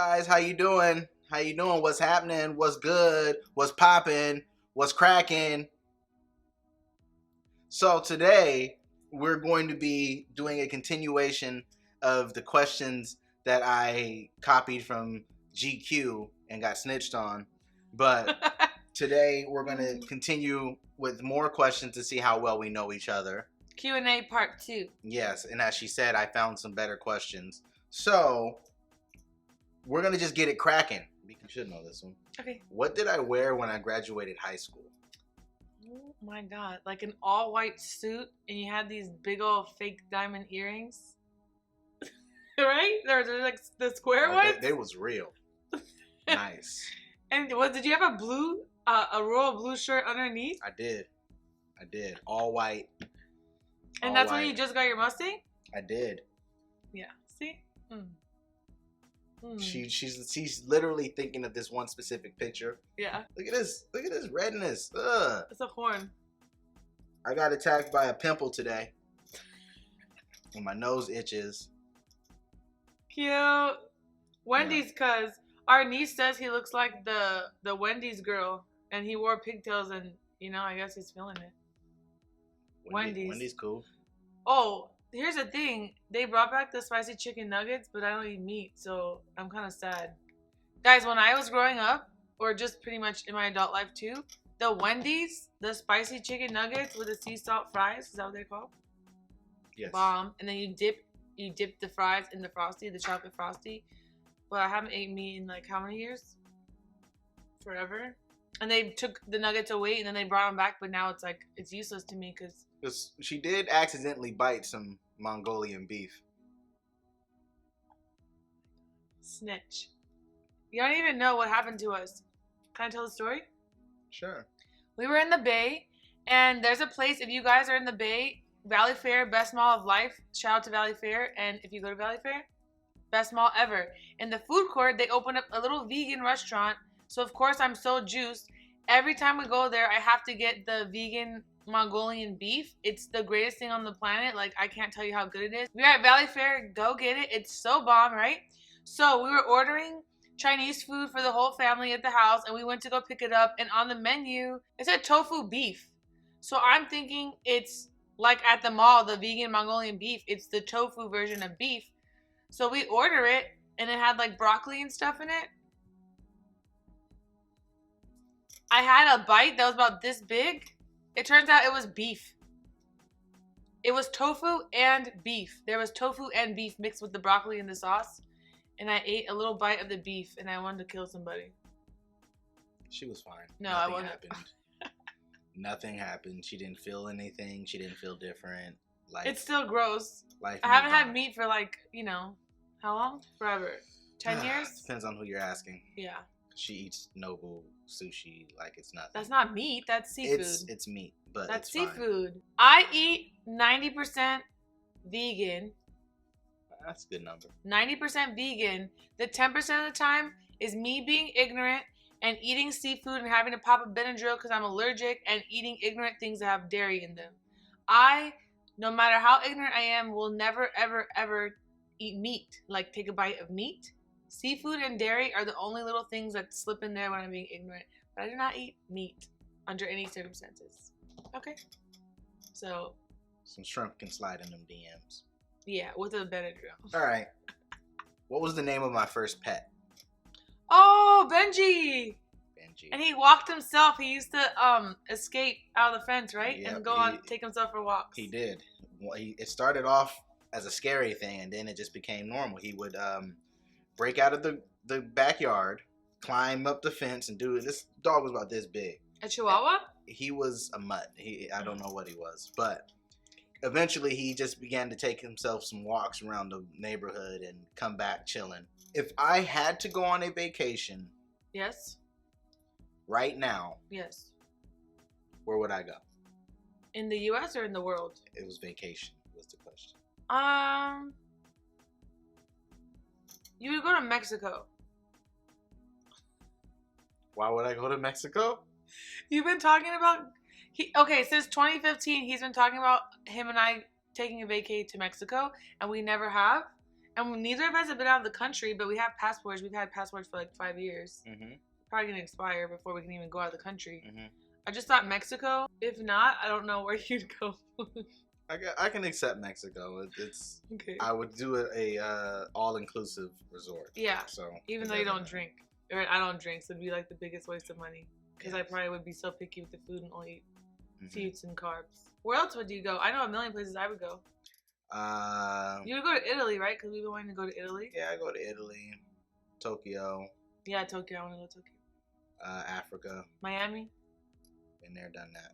guys? How you doing? How you doing? What's happening? What's good? What's popping? What's cracking? So today we're going to be doing a continuation of the questions that I copied from GQ and got snitched on. But today we're going to continue with more questions to see how well we know each other. Q&A part 2. Yes, and as she said, I found some better questions. So we're going to just get it cracking. You should know this one. Okay. What did I wear when I graduated high school? Oh my god. Like an all-white suit and you had these big old fake diamond earrings. Right? They're like the square ones? They was real. Nice. And what, did you have a blue, a royal blue shirt underneath? I did. All white. And that's when you just got your Mustang? I did. Yeah. See? She's literally thinking of this one specific picture. Yeah. Look at this redness. Ugh. It's a horn. I got attacked by a pimple today. And my nose itches. Cute. Wendy's, cuz our niece says he looks like the Wendy's girl, and he wore pigtails, and I guess he's feeling it. Wendy's cool. Oh, here's the thing. They brought back the spicy chicken nuggets, but I don't eat meat, so I'm kind of sad. Guys, when I was growing up, or just pretty much in my adult life too, the Wendy's, the spicy chicken nuggets with the sea salt fries, is that what they're called? Yes. Bomb. And then you dip the fries in the Frosty, the chocolate Frosty. But I haven't ate meat in like how many years? Forever. And they took the nuggets away and then they brought them back, but now it's useless to me because she did accidentally bite some Mongolian beef. Snitch. You don't even know what happened to us. Can I tell the story? Sure. We were in the Bay, and there's a place, if you guys are in the Bay, Valley Fair, best mall of life. Shout out to Valley Fair. And if you go to Valley Fair, best mall ever. In the food court, they opened up a little vegan restaurant. So, of course, I'm so juiced. Every time we go there, I have to get the vegan Mongolian beef. It's the greatest thing on the planet. Like, I can't tell you how good it is. We're at Valley Fair. Go get it. It's so bomb, right? So, we were ordering Chinese food for the whole family at the house, and we went to go pick it up. And on the menu, it said tofu beef. So, I'm thinking it's like at the mall, the vegan Mongolian beef. It's the tofu version of beef. So, we order it, and it had like broccoli and stuff in it. I had a bite that was about this big. It turns out it was beef. It was tofu and beef. There was tofu and beef mixed with the broccoli and the sauce. And I ate a little bite of the beef and I wanted to kill somebody. She was fine. No, I wasn't. Nothing happened. She didn't feel anything. She didn't feel different. It's still gross. I haven't had meat for how long? Forever. 10 years? Depends on who you're asking. Yeah. She eats Nobu sushi like it's nothing. That's not meat. That's seafood. It's meat, but that's it's seafood. Fine. I eat 90% vegan. That's a good number. 90% vegan. The 10% of the time is me being ignorant and eating seafood and having to pop a Benadryl because I'm allergic and eating ignorant things that have dairy in them. No matter how ignorant I am, will never, ever, ever eat meat. Like take a bite of meat. Seafood and dairy are the only little things that slip in there when I'm being ignorant. But I do not eat meat under any circumstances. Okay. So. Some shrimp can slide in them DMs. Yeah, with a Benadryl. All right. What was the name of my first pet? Oh, Benji. And he walked himself. He used to escape out of the fence, right? Yep, and take himself for walks. He did. It started off as a scary thing, and then it just became normal. He would break out of the backyard, climb up the fence, and do it. This dog was about this big. A Chihuahua? He was a mutt. I don't know what he was, but eventually he just began to take himself some walks around the neighborhood and come back chilling. If I had to go on a vacation, yes, right now, yes, where would I go? In the U.S. or in the world? It was vacation. Was the question. You would go to Mexico. Why would I go to Mexico? You've been talking about... since 2015, he's been talking about him and I taking a vacay to Mexico, and we never have. And neither of us have been out of the country, but we have passports. We've had passports for like 5 years. Mm-hmm. Probably gonna expire before we can even go out of the country. Mm-hmm. I just thought Mexico. If not, I don't know where you'd go. I can accept Mexico. It's Okay. I would do a all-inclusive resort. Yeah. So Even though you don't drink, or I don't drink, so it'd be like the biggest waste of money. Because I probably would be so picky with the food and only eat foods and carbs. Where else would you go? I know a million places I would go. You would go to Italy, right? Because we've been wanting to go to Italy. Yeah, I go to Italy, Tokyo. Yeah, Tokyo. I want to go to Tokyo. Africa. Miami. Been there, done that.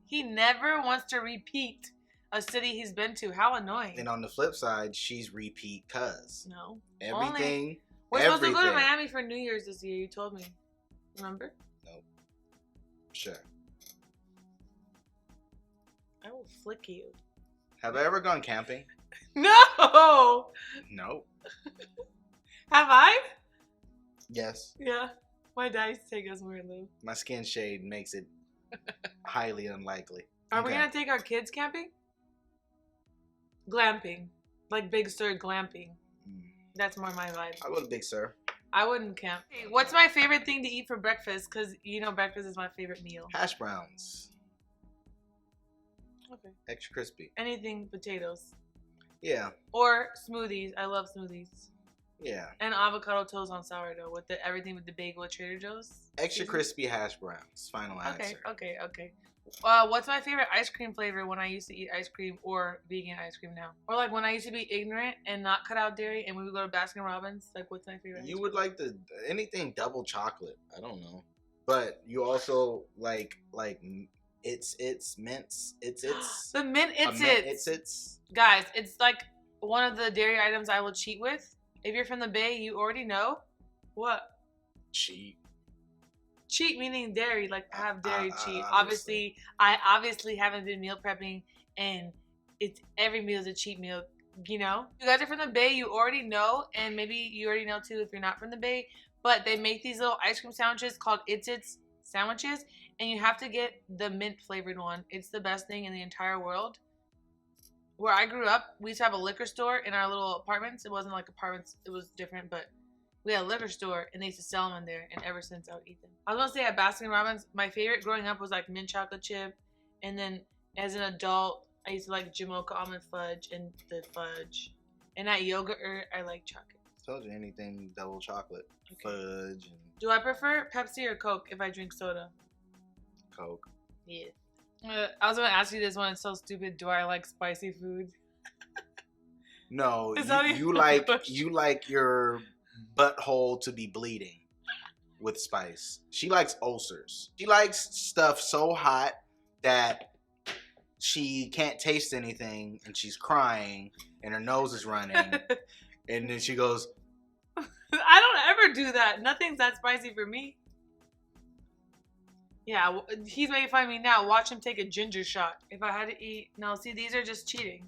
He never wants to repeat a city he's been to. How annoying. And on the flip side, she's repeat cuz. No. Everything. We're supposed to go to Miami for New Year's this year. You told me. Remember? Nope. Sure. I will flick you. Have I ever gone camping? No! Nope. Have I? Yes. Yeah. My dad used to take us where we live. My skin shade makes it highly unlikely. Are we going to take our kids camping? Glamping. Like Big Sur glamping. That's more my vibe. I'll go to Big Sur. I wouldn't camp. Hey, what's my favorite thing to eat for breakfast? Because, you know, breakfast is my favorite meal. Hash browns. Okay. Extra crispy. Anything potatoes. Yeah. Or smoothies. I love smoothies. Yeah. And avocado toast on sourdough with everything with the bagel at Trader Joe's. Extra crispy hash browns. Final answer. Okay. What's my favorite ice cream flavor when I used to eat ice cream or vegan ice cream now? Or like when I used to be ignorant and not cut out dairy and we would go to Baskin Robbins. Like what's my favorite? You would like anything double chocolate. I don't know. But you also like it's mints. It's the mint it's guys, it's like one of the dairy items I will cheat with. If you're from the Bay, you already know. What? Cheat. Cheat meaning dairy, like have dairy cheat. Obviously, I haven't been meal prepping, and it's every meal is a cheat meal. You know, you guys are from the Bay, you already know, and maybe you already know too if you're not from the Bay. But they make these little ice cream sandwiches called It's sandwiches, and you have to get the mint flavored one. It's the best thing in the entire world. Where I grew up, we used to have a liquor store in our little apartments. It wasn't like apartments, it was different, but we had a liquor store and they used to sell them in there, and ever since I would eat them. I was gonna say at Baskin Robbins, my favorite growing up was like mint chocolate chip, and then as an adult, I used to like Jamocha almond fudge and the fudge. And at Yogurt, I like chocolate. Told you anything double chocolate, fudge, and Do I prefer Pepsi or Coke if I drink soda? Coke. Yeah. I was gonna ask you this one. It's so stupid. Do I like spicy food? No, Is that you like your butthole to be bleeding with spice. She likes ulcers. She likes stuff so hot that she can't taste anything and she's crying and her nose is running and then she goes, I don't ever do that. Nothing's that spicy for me. Yeah, he's making fun of me now. Watch him take a ginger shot. If I had to eat... No, see, these are just cheating.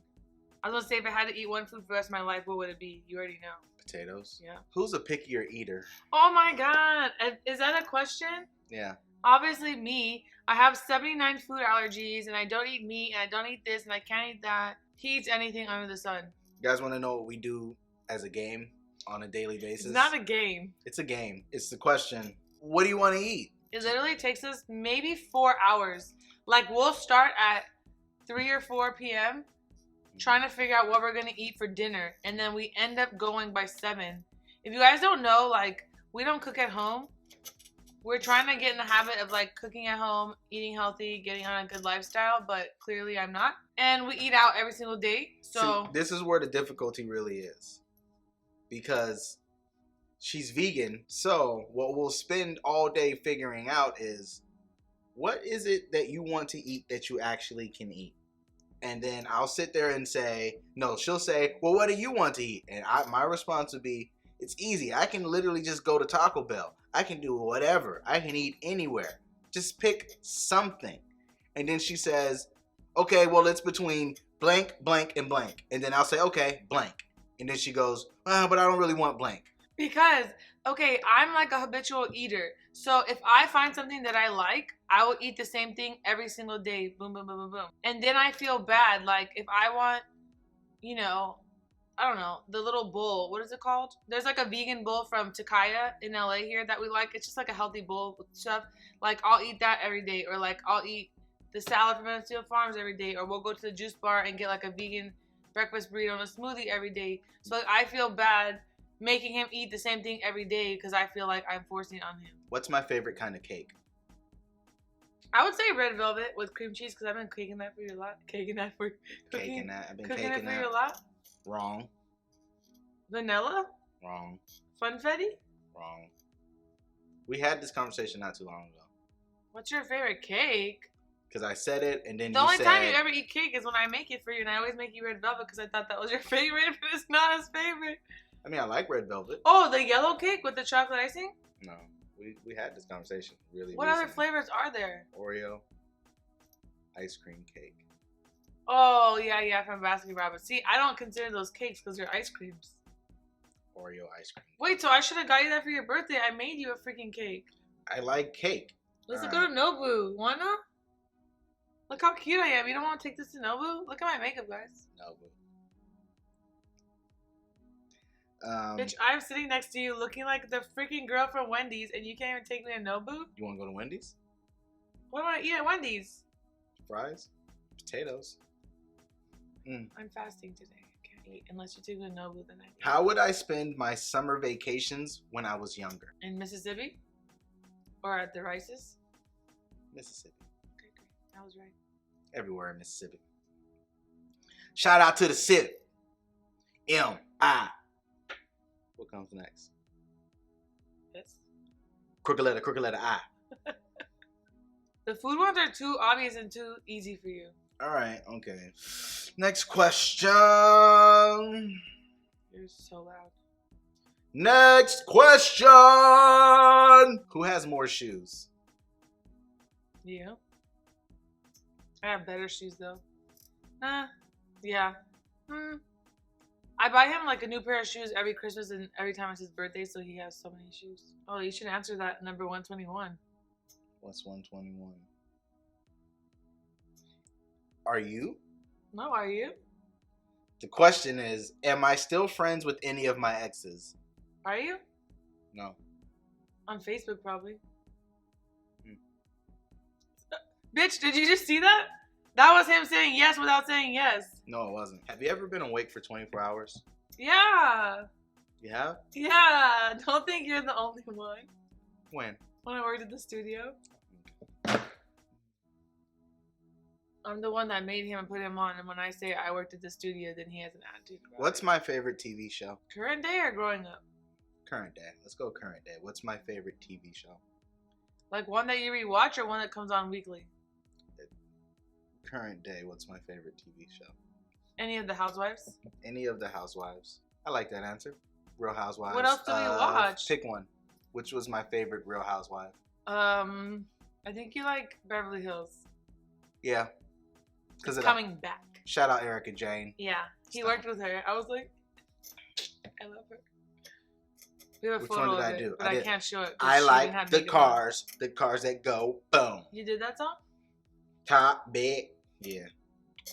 I was going to say, if I had to eat one food for the rest of my life, what would it be? You already know. Potatoes? Yeah. Who's a pickier eater? Oh my god. Is that a question? Yeah. Obviously me. I have 79 food allergies, and I don't eat meat, and I don't eat this, and I can't eat that. He eats anything under the sun. You guys want to know what we do as a game on a daily basis? It's not a game. It's a game. It's the question, what do you want to eat? It literally takes us maybe 4 hours. Like, we'll start at 3 or 4 p.m. trying to figure out what we're going to eat for dinner. And then we end up going by 7. If you guys don't know, like, we don't cook at home. We're trying to get in the habit of, like, cooking at home, eating healthy, getting on a good lifestyle. But clearly I'm not. And we eat out every single day. So see, this is where the difficulty really is. Because... she's vegan, so what we'll spend all day figuring out is what is it that you want to eat that you actually can eat? And then I'll sit there and say, no, she'll say, well, what do you want to eat? And my response would be, it's easy. I can literally just go to Taco Bell. I can do whatever. I can eat anywhere. Just pick something. And then she says, okay, well, it's between blank, blank, and blank. And then I'll say, okay, blank. And then she goes, but I don't really want blank. Because, okay, I'm like a habitual eater. So if I find something that I like, I will eat the same thing every single day. Boom, boom, boom, boom, boom. And then I feel bad. Like, if I want, you know, I don't know, the little bowl. What is it called? There's like a vegan bowl from Takaya in LA here that we like. It's just like a healthy bowl with stuff. Like I'll eat that every day, or like I'll eat the salad from Mansfield Farms every day, or we'll go to the juice bar and get like a vegan breakfast burrito and a smoothie every day. So like I feel bad making him eat the same thing every day because I feel like I'm forcing it on him. What's my favorite kind of cake? I would say red velvet with cream cheese because I've been caking that for you a lot. Caking that for Caking that. I've been cooking caking it for you a that. lot. Wrong. Vanilla, Wrong. funfetti. Wrong. We had this conversation not too long ago. What's your favorite cake? Because I said it, and then The you only said... time you ever eat cake is when I make it for you, and I always make you red velvet because I thought that was your favorite, but it's not his favorite. I mean, I like red velvet. Oh, the yellow cake with the chocolate icing? No. We had this conversation really What recently. other flavors are there? Oreo. Ice cream cake. Oh, yeah, from Baskin Robbins. See, I don't consider those cakes because they're ice creams. Oreo ice cream. Wait, so I should have got you that for your birthday. I made you a freaking cake. I like cake. Let's All go to Nobu. Wanna? Look how cute I am. You don't want to take this to Nobu? Look at my makeup, guys. No. Bitch, I'm sitting next to you looking like the freaking girl from Wendy's, and you can't even take me to Nobu? You want to go to Wendy's? What do I eat at Wendy's? Fries? Potatoes? I'm fasting today. I can't eat unless you take me to Nobu the night. How would I spend my summer vacations when I was younger? In Mississippi? Or at the Rices? Mississippi. Okay, great. That was right. Everywhere in Mississippi. Shout out to the city. M.I. What comes next? Yes. Crooked letter I. The food ones are too obvious and too easy for you. All right, okay. Next question. You're so loud. Next question. Who has more shoes? You? I have better shoes though. Yeah. I buy him like a new pair of shoes every Christmas and every time it's his birthday, so he has so many shoes. Oh, you should answer that number 121. What's 121? Are you? No, are you? The question is, am I still friends with any of my exes? Are you? No. On Facebook, probably. Bitch, did you just see that? That was him saying yes without saying yes. No, it wasn't. Have you ever been awake for 24 hours? Yeah. You have? Yeah. Don't think you're the only one. When? When I worked at the studio. I'm the one that made him and put him on. And when I say I worked at the studio, then he has an attitude. What's my favorite TV show? Current day or growing up? Current day. Let's go current day. What's my favorite TV show? Like one that you rewatch or one that comes on weekly? Current day. What's my favorite TV show? Any of the Housewives? Any of the Housewives. I like that answer. Real Housewives. What else do we watch? Pick one. Which was my favorite Real Housewife? I think you like Beverly Hills. Yeah. Because coming back. Shout out Erica Jane. Yeah, he worked with her. I was like, I love her. We have a Which photo one did of I it, do? but I can't show it. I like the makeup on. cars that go boom. You did that song? Top big. Yeah.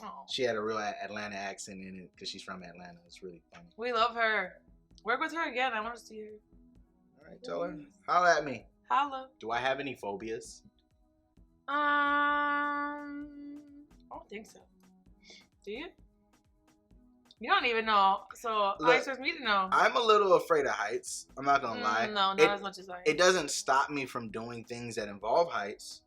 Oh. She had a real Atlanta accent in it because she's from Atlanta. It's really funny. We love her. Work with her again. I want to see her. All right, tell her. Holla at me. Holla. Do I have any phobias? I don't think so. Do you? You don't even know. So Look, I expect me to know. I'm a little afraid of heights. I'm not gonna lie. No, not as much as I am. It doesn't stop me from doing things that involve heights.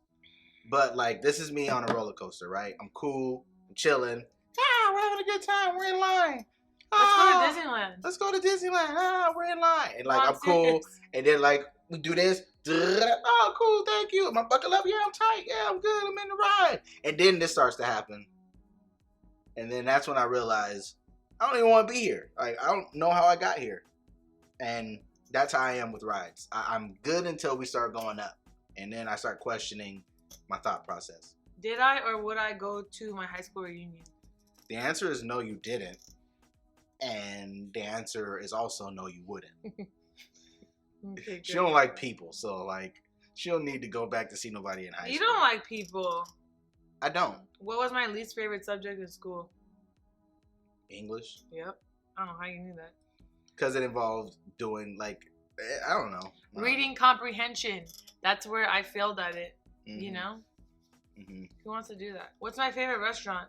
But like, this is me on a roller coaster, right? I'm cool. I'm chilling. Ah, we're having a good time. We're in line. Let's go to Disneyland. Let's go to Disneyland. Ah, we're in line. And like, No, I'm cool. serious. And then like, we do this. Oh, cool. Thank you. Am I buckle up? Yeah, I'm tight. Yeah, I'm good. I'm in the ride. And then this starts to happen. And then that's when I realize I don't even want to be here. Like, I don't know how I got here. And that's how I am with rides. I'm good until we start going up. And then I start questioning my thought process. Did I or would I go to my high school reunion? The answer is no, you didn't. And the answer is also no, you wouldn't. Okay, She don't like people, so like she don't need to go back to see nobody in high school. You don't like people. I don't. What was my least favorite subject in school? English. Yep. I don't know how you knew that. Because it involved doing, like, I don't know. Reading comprehension. That's where I failed at it. Mm-hmm. You know? Mm-hmm. Who wants to do that? What's my favorite restaurant?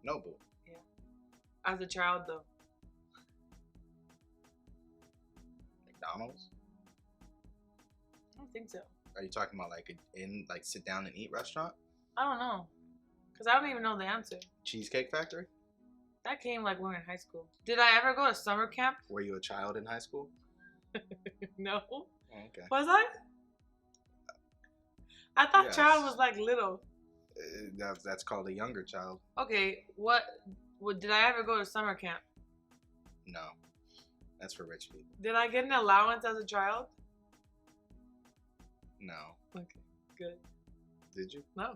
Nobu. Yeah. As a child, though. McDonald's? I don't think so. Are you talking about like sit down and eat restaurant? I don't know. Because I don't even know the answer. Cheesecake Factory? That came like when we were in high school. Did I ever go to summer camp? Were you a child in high school? No. Oh, okay. Was I? I thought Yes. child was like little. That's called a younger child. Okay, what did I ever go to summer camp? No. That's for rich people. Did I get an allowance as a child? No. Okay, good. Did you? No.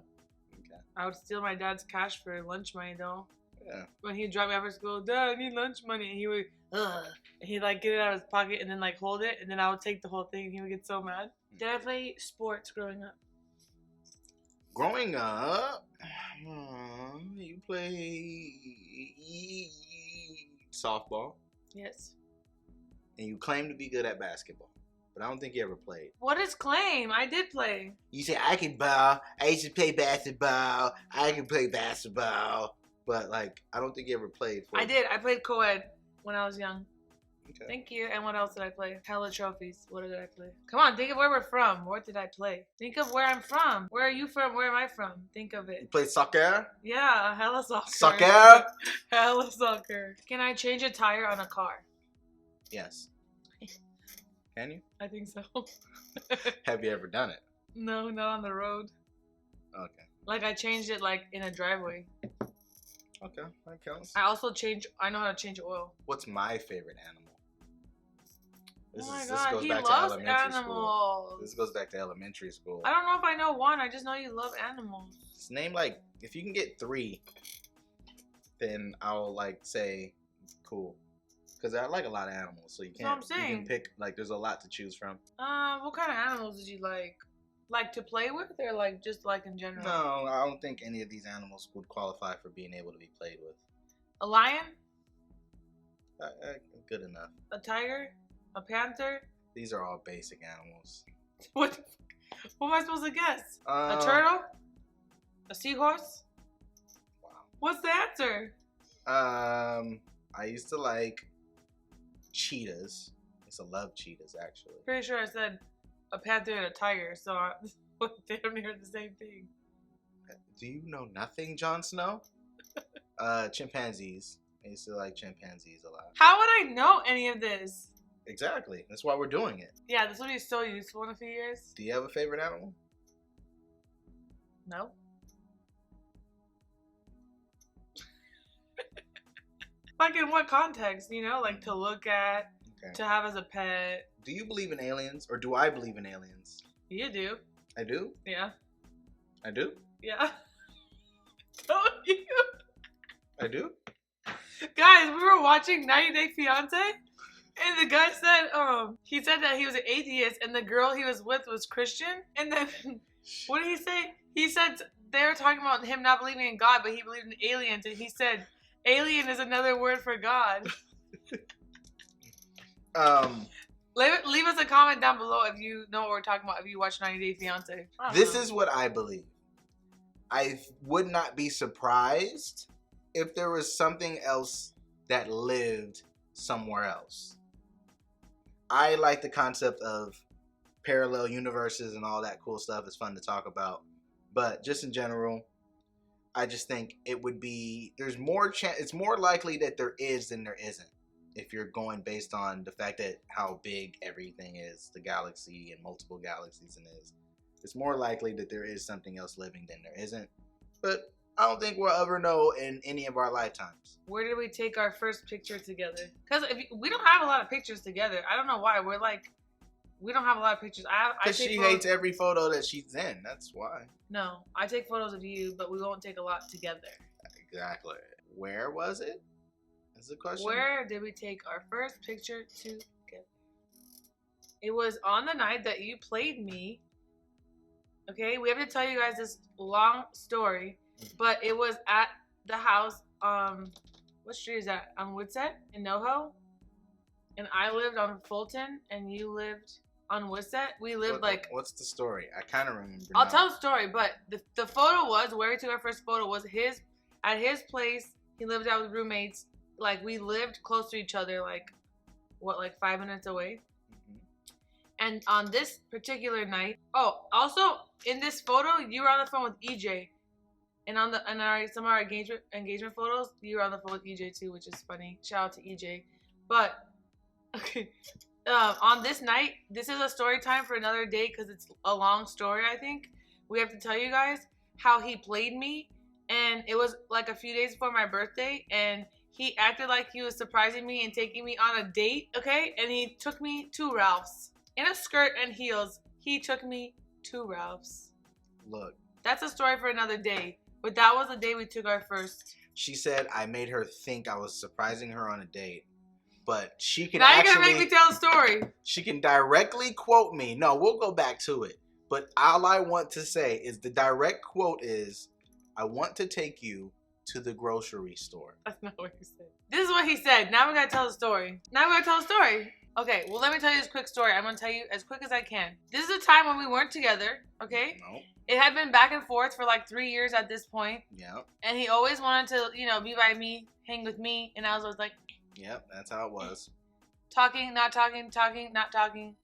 Okay. I would steal my dad's cash for lunch money though. Yeah. When he'd drop me off at school, Dad, I need lunch money. And he would, ugh. And he'd like get it out of his pocket and then like hold it. And then I would take the whole thing and he would get so mad. Did I play sports growing up? Growing up, you play softball Yes. and you claim to be good at basketball, but I don't think you ever played. What is claim? I did play. You say, I can ball, I used to play basketball, I can play basketball, but like, I don't think you ever played. I did. I played co-ed when I was young. Okay. Thank you. And what else did I play? Hella trophies. What did I play? Come on, think of where we're from. What did I play? Think of where I'm from. Where are you from? Where am I from? Think of You it. played soccer? Yeah, hella soccer. Soccer? Hella soccer. Can I change a tire on a car? Yes. Can you? I think so. Have you ever done it? No, not on the road. Okay. Like I changed it like in a driveway. Okay, that counts. I also I know how to change oil. What's my favorite animal? Oh my god, he loves animals. This goes back to elementary school. I don't know if I know one. I just know you love animals. Just name like, if you can get 3, then I'll like say cool. Because I like a lot of animals, so you That's what I'm can't. You saying. can pick like there's a lot to choose from. What kind of animals did you like? Like to play with, or like just like in general? No, I don't think any of these animals would qualify for being able to be played with. A lion, Good enough. a tiger, a panther. These are all basic animals. What? What am I supposed to guess? A Uh, turtle? A seahorse? Wow. What's the answer? I used to like cheetahs. I used to love cheetahs, actually. Pretty sure I said a panther and a tiger, so I damn near the same thing. Do you know nothing, Jon Snow? Chimpanzees. I used to like chimpanzees a lot. How would I know any of this? Exactly. That's why we're doing it. Yeah, this will be so useful in a few years. Do you have a favorite animal? No. Like in what context? You know, like to look at, Okay. to have as a pet. Do you believe in aliens, or do I believe in aliens? You do. I do. Yeah. I do. Yeah. Don't you? I do. Guys, we were watching 90 Day Fiance, and the guy said, he said that he was an atheist, and the girl he was with was Christian. And then, what did he say? He said they were talking about him not believing in God, but he believed in aliens, and he said, alien is another word for God. Leave us a comment down below if you know what we're talking about, if you watch 90 Day Fiance. This is what I believe. I would not be surprised if there was something else that lived somewhere else. I like the concept of parallel universes and all that cool stuff. It's fun to talk about. But just in general, I just think it would be, there's more chance, it's more likely that there is than there isn't. If you're going based on the fact that how big everything is, the galaxy and multiple galaxies and is. It's more likely that there is something else living than there isn't. But I don't think we'll ever know in any of our lifetimes. Where did we take our first picture together? Because we don't have a lot of pictures together. I don't know why. We're like, we don't have a lot of pictures. Because she hates every photo that she's in. That's why. No, I take photos of you, but we won't take a lot together. Exactly. Where was it? Is the question. Where did we take our first picture together? It was on the night that you played me. Okay, we have to tell you guys this long story, but it was at the house. what street is that? On Woodset in NoHo? And I lived on Fulton, and you lived on Woodset. We lived What's the story? I kind of remember. I'll now. tell the story, but the photo was where we took our first photo was at his place. He lived out with roommates. Like we lived close to each other, like 5 minutes away. And on this particular night, also in this photo, you were on the phone with EJ, and some of our engagement photos, you were on the phone with EJ too, which is funny. Shout out to EJ. But okay, on this night, this is a story time for another day because it's a long story. I think we have to tell you guys how he played me, and it was like a few days before my birthday, and he acted like he was surprising me and taking me on a date. Okay, and he took me to Ralph's. In a skirt and heels, he took me to Ralph's. Look. That's a story for another day. But that was the day we took our first. She said I made her think I was surprising her on a date. But she can now you're going to make me tell the story. She can directly quote me. No, we'll go back to it. But all I want to say is the direct quote is, I want to take you to the grocery store. That's not what he said. This is what he said. Now we got to tell the story. Okay, well, let me tell you this quick story. I'm going to tell you as quick as I can. This is a time when we weren't together, okay? Nope. It had been back and forth for like 3 years at this point. Yep. And he always wanted to, be by me, hang with me. And I was always like... Yep, that's how it was. Talking, not talking, talking, not talking.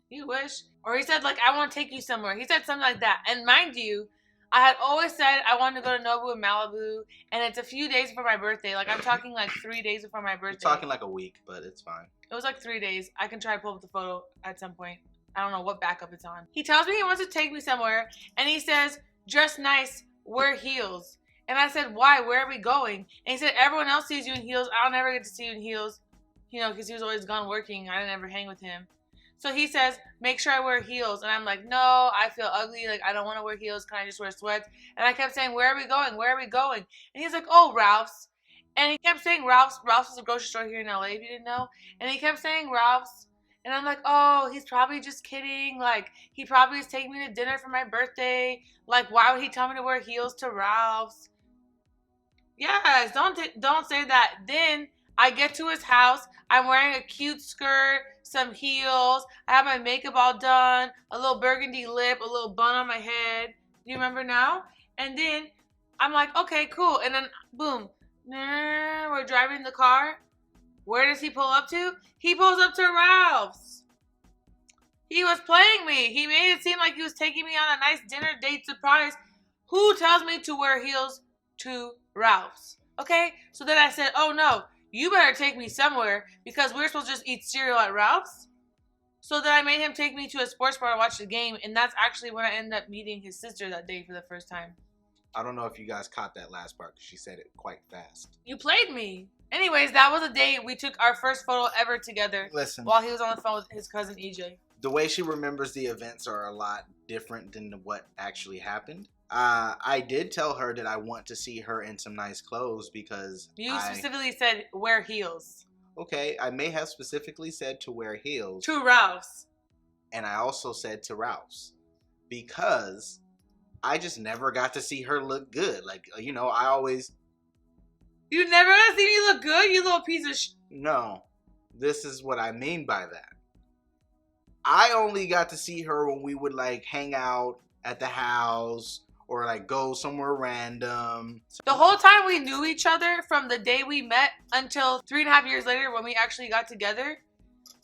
You wish. Or he said, like, I want to take you somewhere. He said something like that. And mind you, I had always said I wanted to go to Nobu and Malibu, and it's a few days before my birthday. Like, I'm talking like 3 days before my birthday. You're talking like a week, but it's fine. It was like 3 days. I can try to pull up the photo at some point. I don't know what backup it's on. He tells me he wants to take me somewhere, and he says, dress nice, wear heels. And I said, why? Where are we going? And he said, everyone else sees you in heels. I don't ever get to see you in heels, because he was always gone working. I didn't ever hang with him. So he says, make sure I wear heels. And I'm like, no, I feel ugly. Like, I don't want to wear heels. Can I just wear sweats? And I kept saying, where are we going? Where are we going? And he's like, oh, Ralph's. And he kept saying Ralph's. Ralph's is a grocery store here in LA, if you didn't know. And he kept saying Ralph's. And I'm like, oh, he's probably just kidding. Like, he probably is taking me to dinner for my birthday. Like, why would he tell me to wear heels to Ralph's? Yes, don't say that. Then I get to his house. I'm wearing a cute skirt, some heels. I have my makeup all done, a little burgundy lip, a little bun on my head. Do you remember now? And then I'm like, okay, cool. And then, boom, we're driving in the car. Where does he pull up to? He pulls up to Ralph's. He was playing me. He made it seem like he was taking me on a nice dinner date surprise. Who tells me to wear heels to Ralph's? Okay? So then I said, oh no, you better take me somewhere because we're supposed to just eat cereal at Ralph's. So then I made him take me to a sports bar to watch the game, and that's actually when I ended up meeting his sister that day for the first time. I don't know if you guys caught that last part because she said it quite fast. You played me. Anyways, that was the day we took our first photo ever together. Listen. While he was on the phone with his cousin EJ. The way she remembers the events are a lot different than what actually happened. I did tell her that I want to see her in some nice clothes because you specifically said wear heels. Okay, I may have specifically said to wear heels. To Ralph's. And I also said to Ralph's because I just never got to see her look good. Like, I always... You never got to see me look good, you little piece of No, this is what I mean by that. I only got to see her when we would, like, hang out at the house or, like, go somewhere random. The whole time we knew each other from the day we met until 3.5 years later when we actually got together,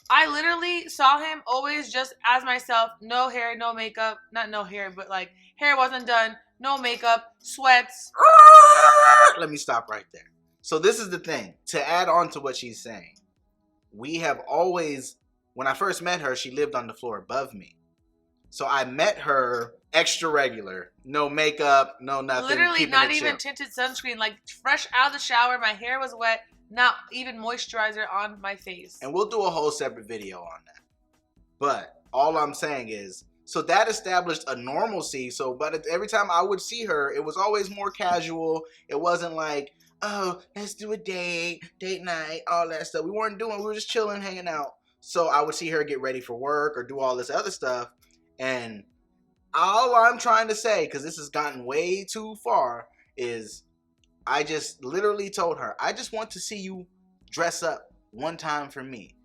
I literally saw him always just as myself. No hair, no makeup. Not no hair, but, like, hair wasn't done. No makeup. Sweats. Let me stop right there. So this is the thing. To add on to what she's saying, we have always... When I first met her, she lived on the floor above me. So I met her extra regular. No makeup, no nothing. Literally not even tinted sunscreen. Like fresh out of the shower. My hair was wet. Not even moisturizer on my face. And we'll do a whole separate video on that. But all I'm saying is, so that established a normalcy. So but every time I would see her, it was always more casual. It wasn't like, oh, let's do a date night, all that stuff. We were just chilling, hanging out. So I would see her get ready for work or do all this other stuff. And all I'm trying to say, because this has gotten way too far, is I just literally told her, I just want to see you dress up one time for me.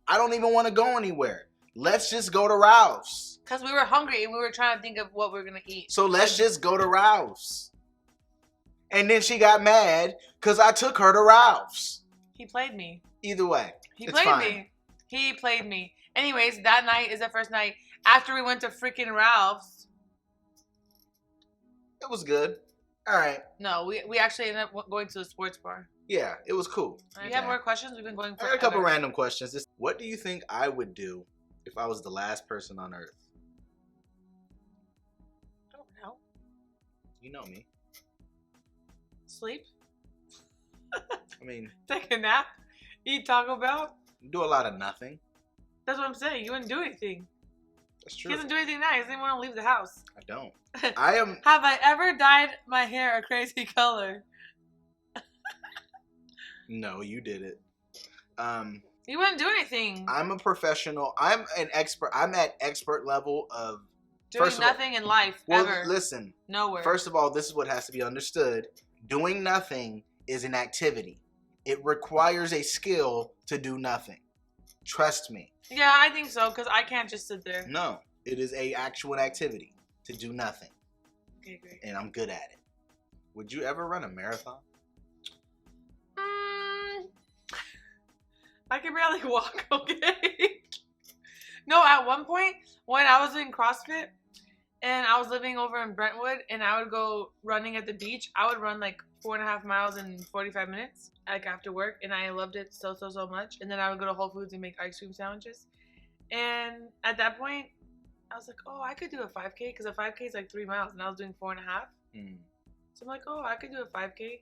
I don't even want to go anywhere. Let's just go to Ralph's. Because we were hungry and we were trying to think of what we were going to eat. So let's just go to Ralph's. And then she got mad because I took her to Ralph's. He played me. Either way. He played me. He played me. Anyways, that night is the first night after we went to freaking Ralph's. It was good. All right. No, we actually ended up going to a sports bar. Yeah, it was cool. Do you have more questions? We've been going for I got a couple random questions. What do you think I would do if I was the last person on Earth? I don't know. You know me. Sleep? I mean... Take a nap? Eat Taco Bell? Do a lot of nothing. That's what I'm saying. You wouldn't do anything. That's true. He doesn't do anything nice. He doesn't want to leave the house. I don't. I am... Have I ever dyed my hair a crazy color? No, you did it. You wouldn't do anything. I'm a professional. I'm an expert. I'm at expert level of doing nothing in life ever. Listen. Nowhere. First of all, this is what has to be understood. Doing nothing is an activity. It requires a skill to do nothing. Trust me. Yeah, I think so, because I can't just sit there. No, it is a actual activity to do nothing. Okay, great. And I'm good at it. Would you ever run a marathon? I can barely walk, okay? No, at one point, when I was doing CrossFit, and I was living over in Brentwood, and I would go running at the beach, I would run like 4.5 miles in 45 minutes, like after work, and I loved it so much. And then I would go to Whole Foods and make ice cream sandwiches. And at that point, I was like, oh, I could do a 5K, because a 5K is like 3 miles, and I was doing 4.5. So I'm like, oh, I could do a 5K.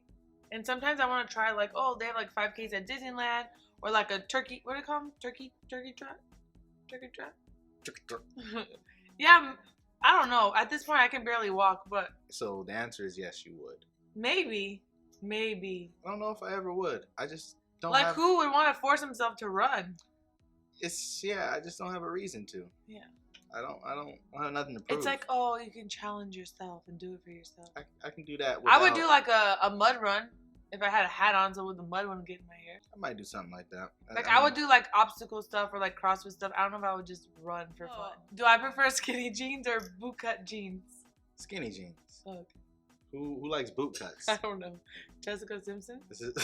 And sometimes I want to try, like, oh, they have like 5Ks at Disneyland, or like a turkey, what do they call them? Turkey trot? Turkey trot? Yeah, I don't know. At this point, I can barely walk, but... So the answer is yes, you would. Maybe. I don't know if I ever would. I just don't like, who would want to force himself to run? I just don't have a reason to. Yeah. I don't have nothing to prove. It's like, oh, you can challenge yourself and do it for yourself. I can do that. I would do like a mud run if I had a hat on, so would the mud wouldn't get in my hair. I might do something like that. Like, I would do like obstacle stuff or like CrossFit stuff. I don't know if I would just run for fun. Do I prefer skinny jeans or bootcut jeans? Skinny jeans. Okay. Who likes boot cuts? I don't know. Jessica Simpson? This is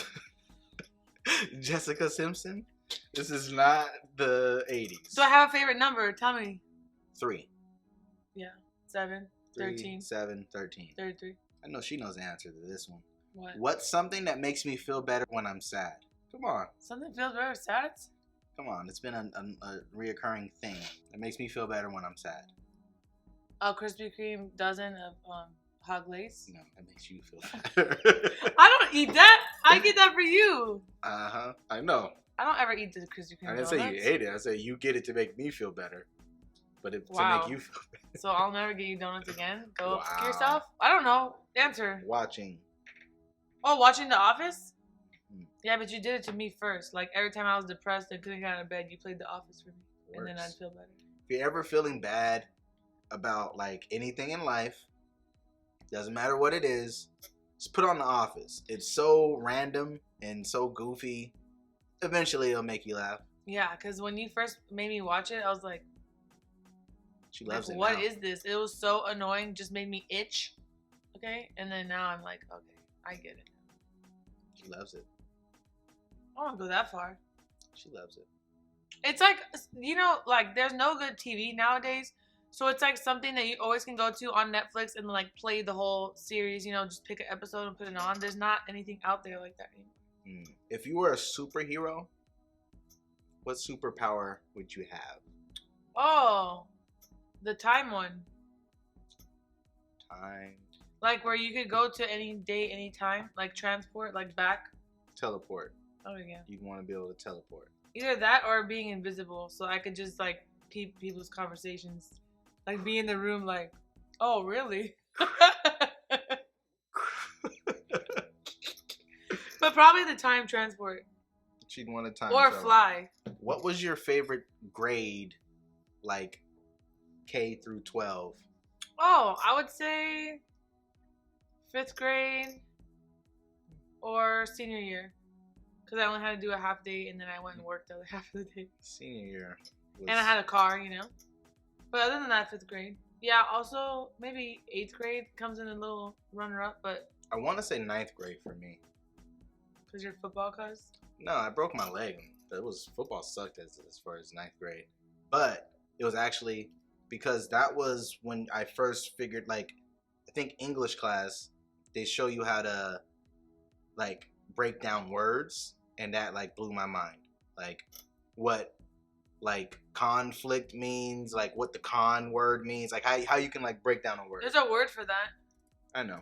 Jessica Simpson? This is not the 80s. Do I have a favorite number? Tell me. 3. Yeah. 7. 13. 7, 13. 33. I know she knows the answer to this one. What? What's something that makes me feel better when I'm sad? Come on. Something feels very sad? Come on. It's been a reoccurring thing. It makes me feel better when I'm sad. A Krispy Kreme dozen of hot glaze? No, that makes you feel better. I don't eat that. I get that for you. Uh-huh. I know. I don't ever eat the Krispy Kreme I didn't say you ate it. I said you get it to make me feel better. But to make you feel better. So I'll never get you donuts again? Go fuck yourself? I don't know. Answer. Watching. Oh, watching The Office? Yeah, but you did it to me first. Like, every time I was depressed and couldn't get out of bed, you played The Office for me. And then I'd feel better. If you're ever feeling bad about, like, anything in life, doesn't matter what it is, just put on The Office. It's so random and so goofy. Eventually, it'll make you laugh. Yeah, because when you first made me watch it, I was like... She loves it What now. is this? It was so annoying. Just made me itch. Okay? And then now I'm like, okay, I get it. She loves it. I don't go that far. She loves it. It's like, you know, like, there's no good TV nowadays. So it's like something that you always can go to on Netflix and, like, play the whole series. You know, just pick an episode and put it on. There's not anything out there like that anymore. If you were a superhero, what superpower would you have? Oh, the time one. Time. Like, where you could go to any day, any time. Like, transport, like, back. Teleport. Oh, yeah. You'd want to be able to teleport. Either that or being invisible. So I could just, like, peep people's conversations. Like, be in the room like, oh, really? But probably the time transport. She'd want a time or travel. fly. What was your favorite grade, like K through 12? Oh, I would say 5th grade. or senior year. Because I only had to do a half day and then I went and worked the other half of the day. Senior year. And I had a car, you know. But other than that, 5th grade. Yeah, also maybe 8th grade comes in a little runner-up, but... I want to say 9th grade for me. Because you're football cuz? No, I broke my leg. Football sucked as far as 9th grade. But it was actually because that was when I first figured, like, I think English class, they show you how to, like, break down words, and that, like, blew my mind. Like, what, like, conflict means, like, what the con word means, like, how you can, like, break down a word. There's a word for that. I know.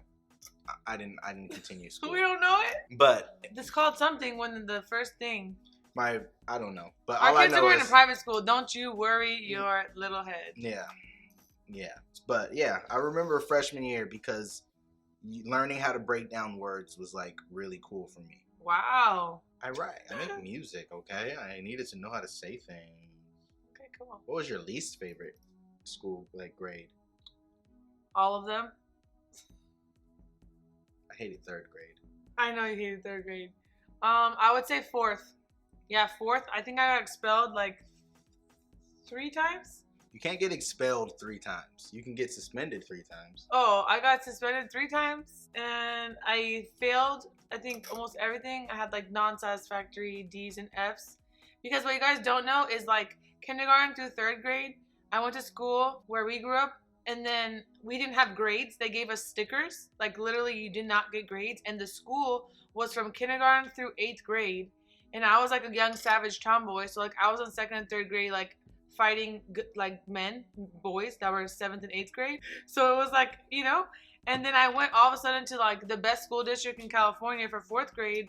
I didn't continue school. We don't know it? But it's called something when the first thing. I don't know. But our all I kids know are going is, to private school. Don't you worry your little head. Yeah. But yeah, I remember freshman year because learning how to break down words was like really cool for me. Wow. I write. I make music. Okay, I needed to know how to say things. Okay, come on. What was your least favorite school grade? All of them. I hated 3rd grade. I know you hated 3rd grade. I would say 4th. Yeah, 4th. I think I got expelled like 3 times. You can't get expelled 3 times. You can get suspended 3 times. Oh, I got suspended 3 times and I failed, I think, almost everything. I had like non-satisfactory D's and F's. Because what you guys don't know is like kindergarten through 3rd grade, I went to school where we grew up and then we didn't have grades. They gave us stickers. Like literally you did not get grades. And the school was from kindergarten through 8th grade. And I was like a young savage tomboy. So like I was in 2nd and 3rd grade like fighting like boys that were 7th and 8th grade. So it was like, you know, and then I went all of a sudden to like the best school district in California for 4th grade.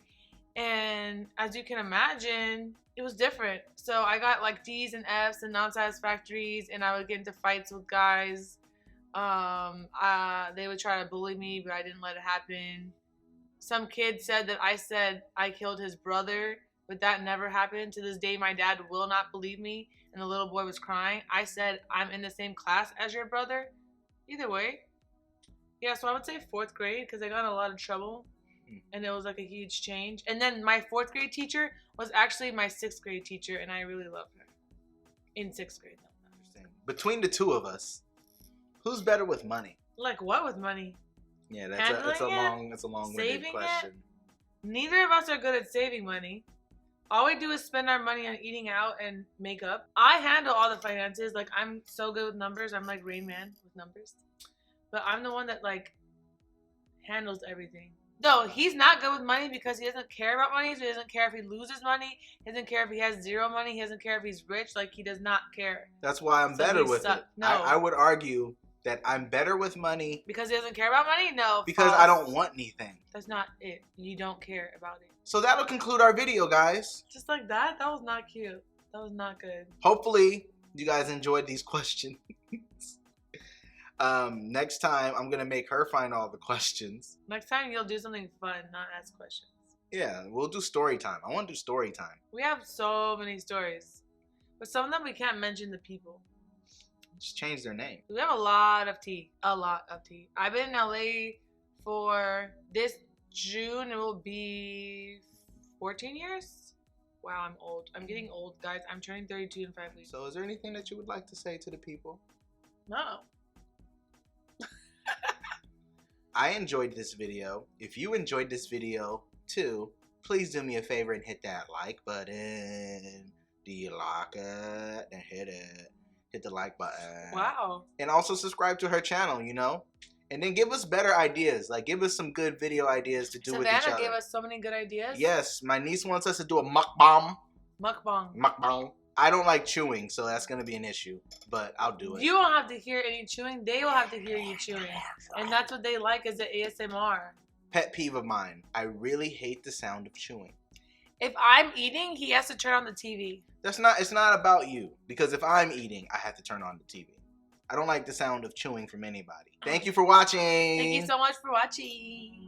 And as you can imagine, it was different. So I got like D's and F's and non-satisfactories, and I would get into fights with guys. They would try to bully me, but I didn't let it happen. Some kid said that I said I killed his brother, but that never happened. To this day, my dad will not believe me. And the little boy was crying. I said, I'm in the same class as your brother. Either way. Yeah, so I would say 4th grade because I got in a lot of trouble. And it was like a huge change. And then my 4th grade teacher was actually my 6th grade teacher. And I really loved her. In 6th grade. Between the two of us, who's better with money? Like what with money? Yeah, that's a long-winded question. Neither of us are good at saving money. All we do is spend our money on eating out and makeup. I handle all the finances. Like, I'm so good with numbers. I'm like Rain Man with numbers. But I'm the one that, like, handles everything. No, he's not good with money because he doesn't care about money. So he doesn't care if he loses money. He doesn't care if he has 0 money. He doesn't care if he's rich. Like, he does not care. That's why I'm better with it. No. I would argue that I'm better with money. Because he doesn't care about money? No. Because I don't want anything. That's not it. You don't care about it. So that'll conclude our video, guys. Just like that? That was not cute. That was not good. Hopefully, you guys enjoyed these questions. Next time, I'm going to make her find all the questions. Next time, you'll do something fun, not ask questions. Yeah, we'll do story time. I want to do story time. We have so many stories. But some of them, we can't mention the people. Just change their name. We have a lot of tea. A lot of tea. I've been in LA for this June. It will be 14 years. Wow, I'm old. I'm getting old, guys. I'm turning 32 in 5 weeks. So is there anything that you would like to say to the people? No. I enjoyed this video. If you enjoyed this video too, please do me a favor and hit that like button. Do you like it? Then hit it. Hit the like button. Wow. And also subscribe to her channel, you know? And then give us better ideas. Like, give us some good video ideas to do with each other. Savannah gave us so many good ideas. Yes. My niece wants us to do a mukbang. Mukbang. Mukbang. I don't like chewing, so that's going to be an issue. But I'll do it. You won't have to hear any chewing. They will have to hear you chewing. And that's what they like is the ASMR. Pet peeve of mine. I really hate the sound of chewing. If I'm eating, he has to turn on the TV. It's not about you. Because if I'm eating, I have to turn on the TV. I don't like the sound of chewing from anybody. Thank you for watching. Thank you so much for watching.